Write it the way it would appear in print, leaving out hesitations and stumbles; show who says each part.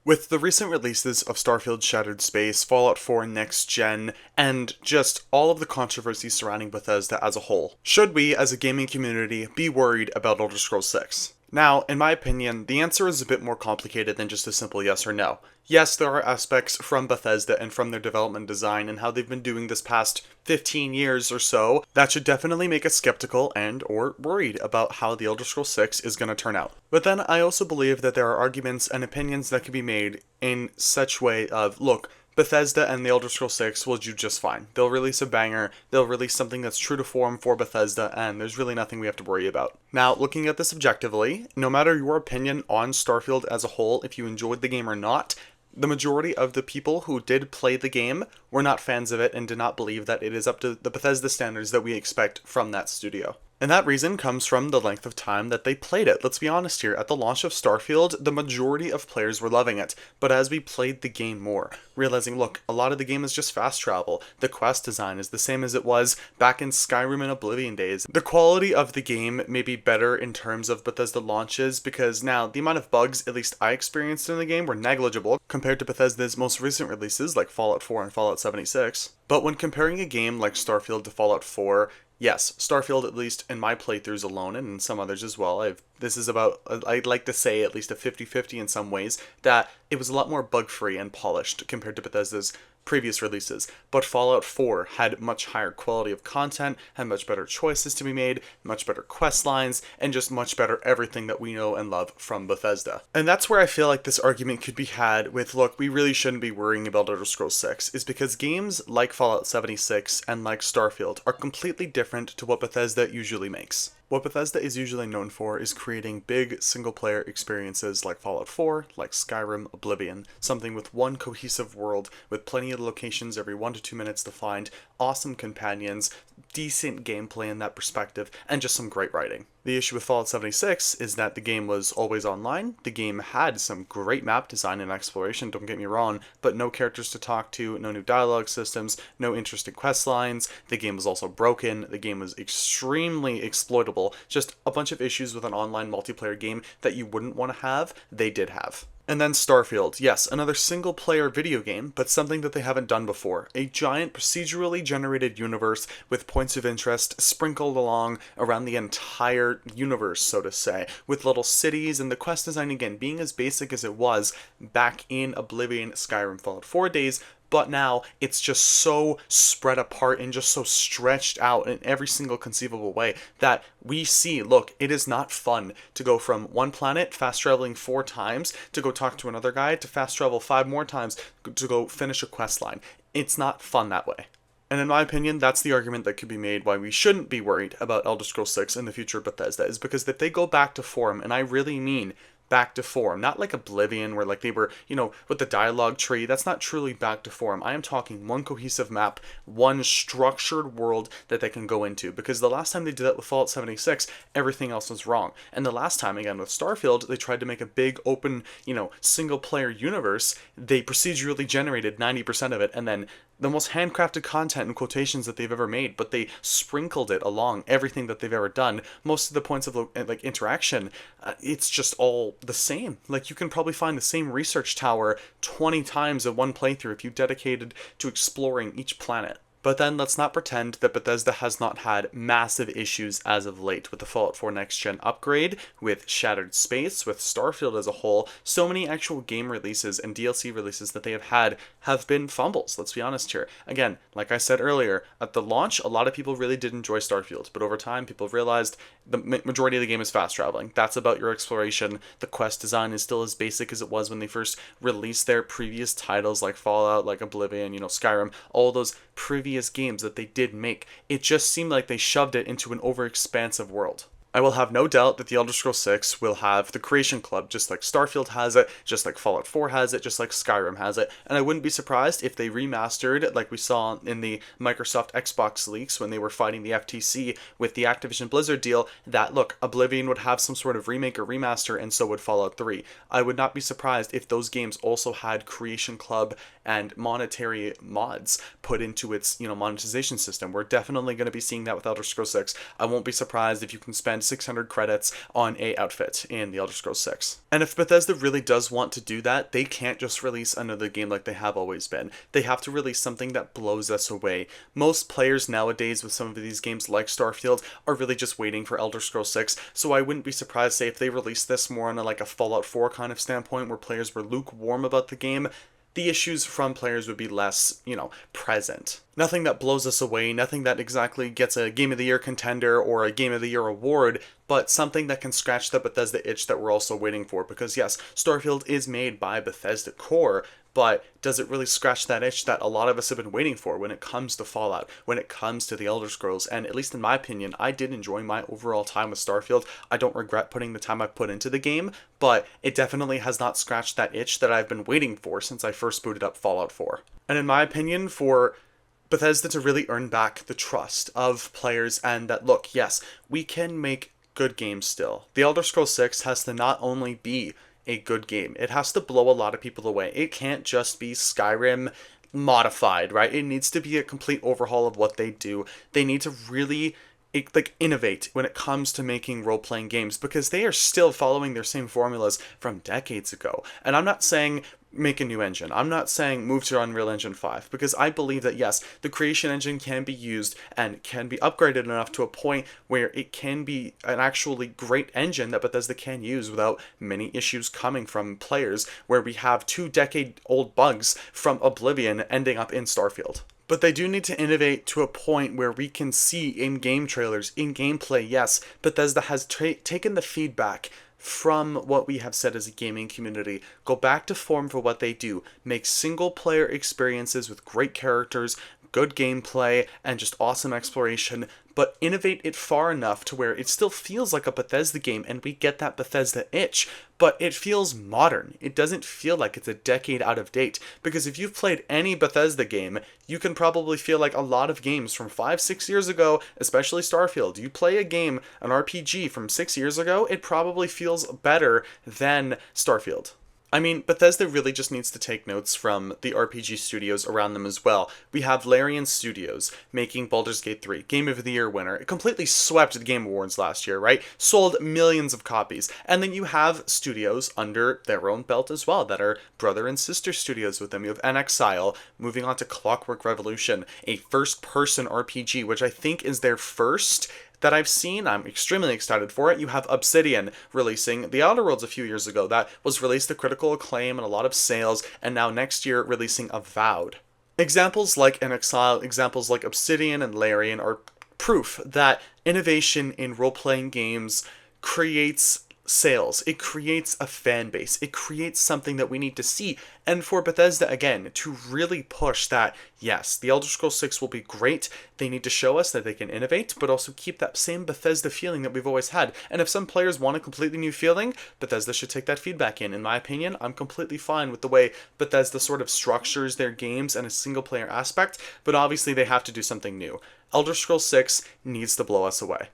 Speaker 1: With the recent releases of Starfield Shattered Space, Fallout 4 Next Gen, and just all of the controversy surrounding Bethesda as a whole, should we, as a gaming community, be worried about Elder Scrolls 6? Now, in my opinion, the answer is a bit more complicated than just a simple yes or no. Yes, there are aspects from Bethesda and from their development design and how they've been doing this past 15 years or so that should definitely make us skeptical and or worried about how the Elder Scrolls 6 is going to turn out. But then I also believe that there are arguments and opinions that can be made in such way of, look, Bethesda and the Elder Scrolls 6 will do just fine. They'll release a banger, they'll release something that's true to form for Bethesda, and there's really nothing we have to worry about. Now, looking at this objectively, no matter your opinion on Starfield as a whole, if you enjoyed the game or not, the majority of the people who did play the game were not fans of it and did not believe that it is up to the Bethesda standards that we expect from that studio. And that reason comes from the length of time that they played it. Let's be honest here, at the launch of Starfield, the majority of players were loving it, but as we played the game more, realizing, look, a lot of the game is just fast travel, the quest design is the same as it was back in Skyrim and Oblivion days. The quality of the game may be better in terms of Bethesda launches, because now, the amount of bugs, at least I experienced in the game, were negligible compared to Bethesda's most recent releases, like Fallout 4 and Fallout 76. But when comparing a game like Starfield to Fallout 4, yes, Starfield, at least in my playthroughs alone, and in some others as well, this is about, I'd like to say, at least a 50-50 in some ways, that it was a lot more bug-free and polished compared to Bethesda's previous releases. But Fallout 4 had much higher quality of content, had much better choices to be made, much better quest lines, and just much better everything that we know and love from Bethesda. And that's where I feel like this argument could be had with, look, we really shouldn't be worrying about Elder Scrolls 6, is because games like Fallout 76 and like Starfield are completely different to what Bethesda usually makes. What Bethesda is usually known for is creating big single-player experiences like Fallout 4, like Skyrim, Oblivion, something with one cohesive world, with plenty of locations every 1 to 2 minutes to find, awesome companions, decent gameplay in that perspective, and just some great writing. The issue with Fallout 76 is that the game was always online, the game had some great map design and exploration, don't get me wrong, but no characters to talk to, no new dialogue systems, no interesting quest lines, the game was also broken, the game was extremely exploitable, just a bunch of issues with an online multiplayer game that you wouldn't want to have, they did have. And then Starfield, yes, another single-player video game, but something that they haven't done before. A giant procedurally generated universe with points of interest sprinkled along around the entire universe, so to say, with little cities, and the quest design, again, being as basic as it was back in Oblivion, Skyrim, Fallout 4 days, but now it's just so spread apart and just so stretched out in every single conceivable way that we see, look, it is not fun to go from one planet, fast traveling 4 times, to go talk to another guy, to fast travel 5 more times to go finish a quest line. It's not fun that way. And in my opinion, that's the argument that could be made why we shouldn't be worried about Elder Scrolls 6 in the future of Bethesda, is because if they go back to form, and I really mean back to form, not like Oblivion where like they were, with the dialogue tree, that's not truly back to form. I am talking one cohesive map, one structured world that they can go into, because the last time they did that with Fallout 76, everything else was wrong. And the last time, again, with Starfield, they tried to make a big open, single player universe, they procedurally generated 90% of it, and then the most handcrafted content and quotations that they've ever made, but they sprinkled it along everything that they've ever done. Most of the points of interaction, it's just all the same. Like, you can probably find the same research tower 20 times in one playthrough if you dedicated to exploring each planet. But then let's not pretend that Bethesda has not had massive issues as of late with the Fallout 4 Next Gen upgrade, with Shattered Space, with Starfield as a whole. So many actual game releases and DLC releases that they have been fumbles, let's be honest here. Again, like I said earlier, at the launch, a lot of people really did enjoy Starfield, but over time, people realized the majority of the game is fast traveling. That's about your exploration. The quest design is still as basic as it was when they first released their previous titles like Fallout, like Oblivion, Skyrim, all those previous games that they did make. It just seemed like they shoved it into an overexpansive world. I will have no doubt that the Elder Scrolls 6 will have the Creation Club, just like Starfield has it, just like Fallout 4 has it, just like Skyrim has it, and I wouldn't be surprised if they remastered, like we saw in the Microsoft Xbox leaks when they were fighting the FTC with the Activision Blizzard deal, that, look, Oblivion would have some sort of remake or remaster, and so would Fallout 3. I would not be surprised if those games also had Creation Club and monetary mods put into its, monetization system. We're definitely going to be seeing that with Elder Scrolls 6. I won't be surprised if you can spend spend 600 credits on a outfit in the Elder Scrolls 6. And if Bethesda really does want to do that, they can't just release another game like they have always been. They have to release something that blows us away. Most players nowadays with some of these games like Starfield are really just waiting for Elder Scrolls 6, so I wouldn't be surprised, say, if they released this more on a Fallout 4 kind of standpoint where players were lukewarm about the game. The issues from players would be less, present. Nothing that blows us away, nothing that exactly gets a Game of the Year contender or a Game of the Year award, but something that can scratch the Bethesda itch that we're also waiting for. Because yes, Starfield is made by Bethesda Core, but does it really scratch that itch that a lot of us have been waiting for when it comes to Fallout, when it comes to the Elder Scrolls? And at least in my opinion, I did enjoy my overall time with Starfield. I don't regret putting the time I've put into the game, but it definitely has not scratched that itch that I've been waiting for since I first booted up Fallout 4. And in my opinion, for Bethesda to really earn back the trust of players and that, look, yes, we can make good games still. The Elder Scrolls 6 has to not only be a good game, it has to blow a lot of people away. It can't just be Skyrim modified, right? It needs to be a complete overhaul of what they do. They need to really innovate when it comes to making role-playing games, because they are still following their same formulas from decades ago. And I'm not saying make a new engine. I'm not saying move to Unreal Engine 5, because I believe that yes, the creation engine can be used and can be upgraded enough to a point where it can be an actually great engine that Bethesda can use without many issues coming from players, where we have 2-decade-old bugs from Oblivion ending up in Starfield. But they do need to innovate to a point where we can see in-game trailers, in gameplay, yes, Bethesda has taken the feedback from what we have said as a gaming community, go back to form for what they do, make single-player experiences with great characters, good gameplay, and just awesome exploration, but innovate it far enough to where it still feels like a Bethesda game and we get that Bethesda itch, but it feels modern. It doesn't feel like it's a decade out of date, because if you've played any Bethesda game, you can probably feel like a lot of games from 5-6 years ago, especially Starfield. You play a game, an RPG from 6 years ago, it probably feels better than Starfield. I mean, Bethesda really just needs to take notes from the RPG studios around them as well. We have Larian Studios making Baldur's Gate 3, Game of the Year winner. It completely swept the Game Awards last year, right? Sold millions of copies. And then you have studios under their own belt as well that are brother and sister studios with them. You have NXile, moving on to Clockwork Revolution, a first-person RPG, which I think is their first that I've seen. I'm extremely excited for it. You have Obsidian releasing The Outer Worlds a few years ago. That was released to critical acclaim and a lot of sales, and now next year releasing Avowed. Examples like NXile, examples like Obsidian and Larian are proof that innovation in role-playing games creates sales. It creates a fan base. It creates something that we need to see. And for Bethesda, again, to really push that, yes, the Elder Scrolls 6 will be great. They need to show us that they can innovate, but also keep that same Bethesda feeling that we've always had. And if some players want a completely new feeling, Bethesda should take that feedback in. In my opinion, I'm completely fine with the way Bethesda sort of structures their games in a single-player aspect, but obviously they have to do something new. Elder Scrolls 6 needs to blow us away.